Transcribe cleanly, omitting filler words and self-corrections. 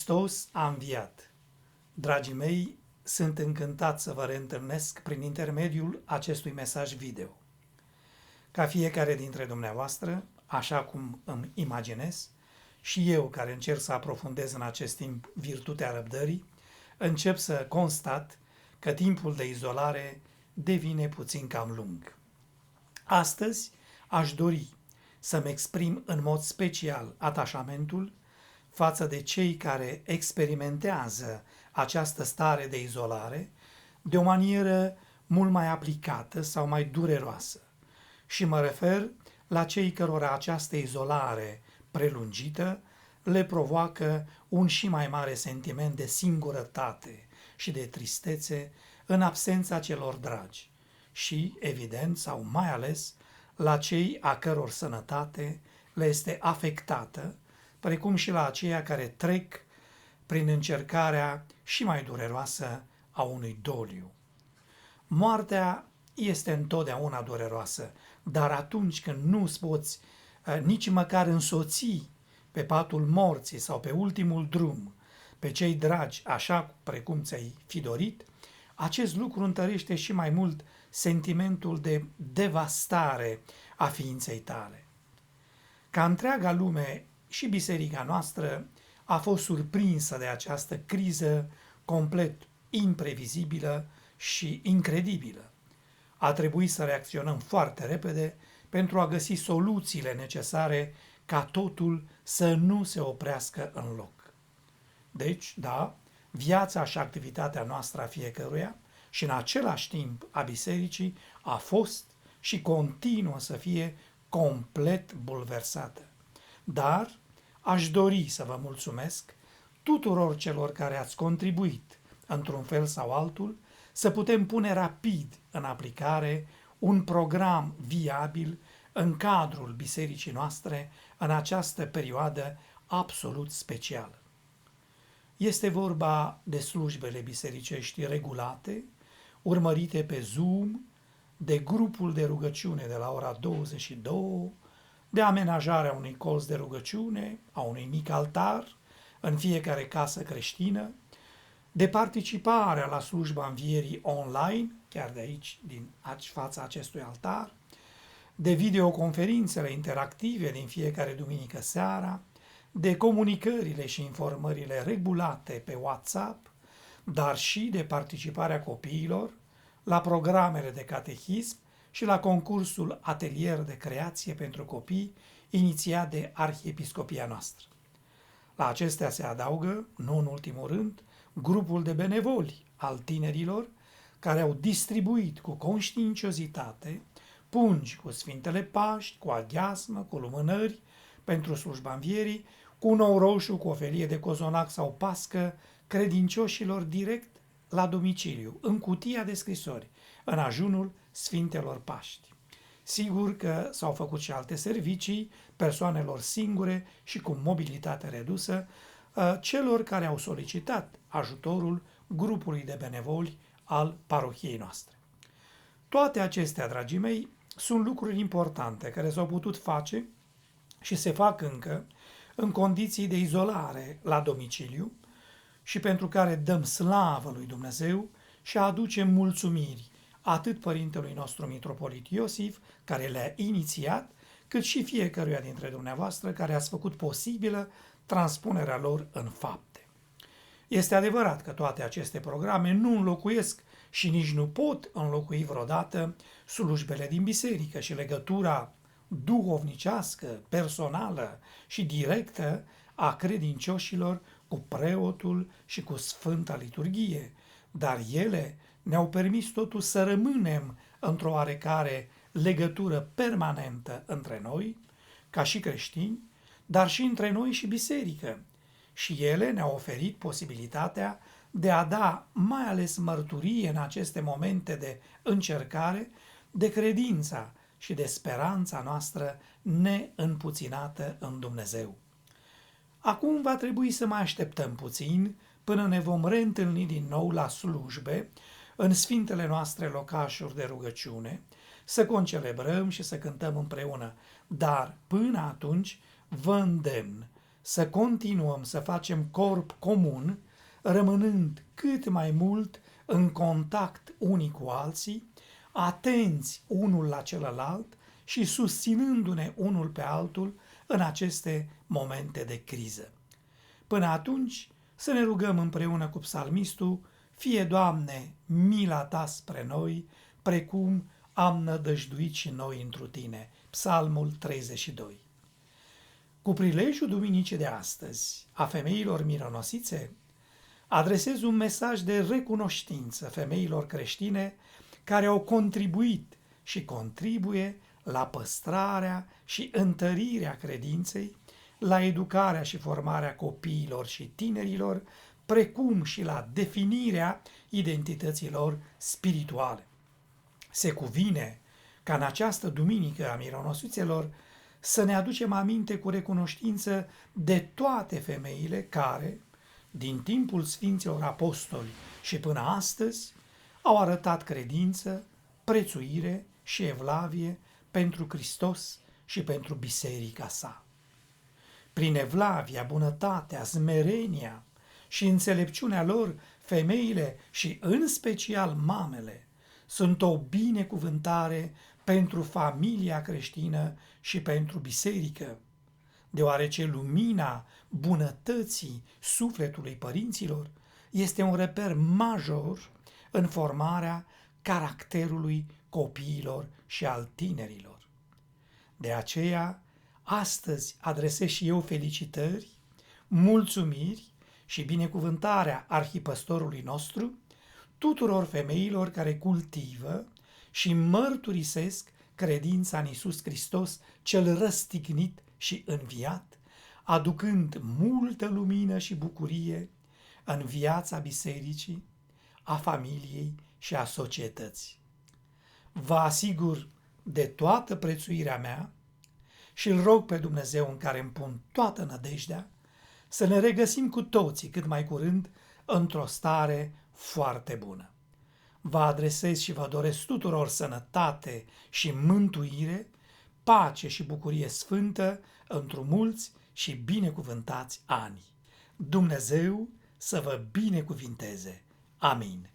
Hristos a înviat. Dragii mei, sunt încântat să vă reîntâlnesc prin intermediul acestui mesaj video. Ca fiecare dintre dumneavoastră, așa cum îmi imaginez, și eu care încerc să aprofundez în acest timp virtutea răbdării, încep să constat că timpul de izolare devine puțin cam lung. Astăzi aș dori să-mi exprim în mod special atașamentul față de cei care experimentează această stare de izolare de o manieră mult mai aplicată sau mai dureroasă. Și mă refer la cei cărora această izolare prelungită le provoacă un și mai mare sentiment de singurătate și de tristețe în absența celor dragi și, evident, sau mai ales, la cei a căror sănătate le este afectată, precum și la aceia care trec prin încercarea și mai dureroasă a unui doliu. Moartea este întotdeauna dureroasă, dar atunci când nu îți poți nici măcar însoți pe patul morții sau pe ultimul drum pe cei dragi așa precum ți-ai fi dorit, acest lucru întărește și mai mult sentimentul de devastare a ființei tale. Ca întreaga lume și biserica noastră a fost surprinsă de această criză complet imprevizibilă și incredibilă. A trebuit să reacționăm foarte repede pentru a găsi soluțiile necesare ca totul să nu se oprească în loc. Deci, da, viața și activitatea noastră a fiecăruia și în același timp a bisericii a fost și continuă să fie complet bulversată. Dar aș dori să vă mulțumesc tuturor celor care ați contribuit, într-un fel sau altul, să putem pune rapid în aplicare un program viabil în cadrul bisericii noastre în această perioadă absolut specială. Este vorba de slujbele bisericești regulate, urmărite pe Zoom, de grupul de rugăciune de la ora 22, de amenajarea unui colț de rugăciune, a unui mic altar în fiecare casă creștină, de participarea la slujba învierii online, chiar de aici, din fața acestui altar, de videoconferințele interactive din fiecare duminică seara, de comunicările și informările regulate pe WhatsApp, dar și de participarea copiilor la programele de catehism și la concursul Atelier de Creație pentru Copii, inițiat de Arhiepiscopia noastră. La acestea se adaugă, nu în ultimul rând, grupul de benevoli al tinerilor care au distribuit cu conștiinciozitate pungi cu Sfintele Paști, cu aghiazmă, cu lumânări pentru slujba învierii, cu un ou roșu, cu o felie de cozonac sau pască credincioșilor direct la domiciliu, în cutia de scrisori, în ajunul Sfintelor Paști. Sigur că s-au făcut și alte servicii persoanelor singure și cu mobilitate redusă, celor care au solicitat ajutorul grupului de benevoli al parohiei noastre. Toate acestea, dragii mei, sunt lucruri importante care s-au putut face și se fac încă în condiții de izolare la domiciliu și pentru care dăm slavă lui Dumnezeu și aducem mulțumiri atât părintelui nostru mitropolit Iosif, care le-a inițiat, cât și fiecăruia dintre dumneavoastră care ați făcut posibilă transpunerea lor în fapte. Este adevărat că toate aceste programe nu înlocuiesc și nici nu pot înlocui vreodată slujbele din biserică și legătura duhovnicească, personală și directă a credincioșilor cu preotul și cu Sfânta Liturghie, dar ele ne-au permis totuși să rămânem într-o oarecare legătură permanentă între noi, ca și creștini, dar și între noi și biserică. Și ele ne-au oferit posibilitatea de a da mai ales mărturie în aceste momente de încercare, de credința și de speranța noastră neîmpuținată în Dumnezeu. Acum va trebui să mai așteptăm puțin până ne vom reîntâlni din nou la slujbe, în sfintele noastre locașuri de rugăciune, să concelebrăm și să cântăm împreună. Dar până atunci vă îndemn să continuăm să facem corp comun, rămânând cât mai mult în contact unii cu alții, atenți unul la celălalt și susținându-ne unul pe altul în aceste momente de criză. Până atunci, să ne rugăm împreună cu psalmistul: fie, Doamne, mila Ta spre noi, precum am nădăjduit și noi întru Tine. Psalmul 32. Cu prilejul duminicii de astăzi, a femeilor mironosițe, adresez un mesaj de recunoștință femeilor creștine care au contribuit și contribuie la păstrarea și întărirea credinței, la educarea și formarea copiilor și tinerilor, precum și la definirea identităților spirituale. Se cuvine ca în această duminică a mironosițelor să ne aducem aminte cu recunoștință de toate femeile care, din timpul Sfinților Apostoli și până astăzi, au arătat credință, prețuire și evlavie pentru Hristos și pentru biserica sa. Prin evlavia, bunătatea, smerenia și înțelepciunea lor, femeile și în special mamele sunt o binecuvântare pentru familia creștină și pentru biserică, deoarece lumina bunătății sufletului părinților este un reper major în formarea caracterului copiilor și al tinerilor. De aceea, astăzi adresez și eu felicitări, mulțumiri și binecuvântarea arhipăstorului nostru tuturor femeilor care cultivă și mărturisesc credința în Iisus Hristos, cel răstignit și înviat, aducând multă lumină și bucurie în viața bisericii, a familiei și a societății. Vă asigur de toată prețuirea mea și îl rog pe Dumnezeu, în care îmi pun toată nădejdea, să ne regăsim cu toții cât mai curând într-o stare foarte bună. Vă adresez și vă doresc tuturor sănătate și mântuire, pace și bucurie sfântă într-o mulți și binecuvântați ani. Dumnezeu să vă binecuvinteze. Amin.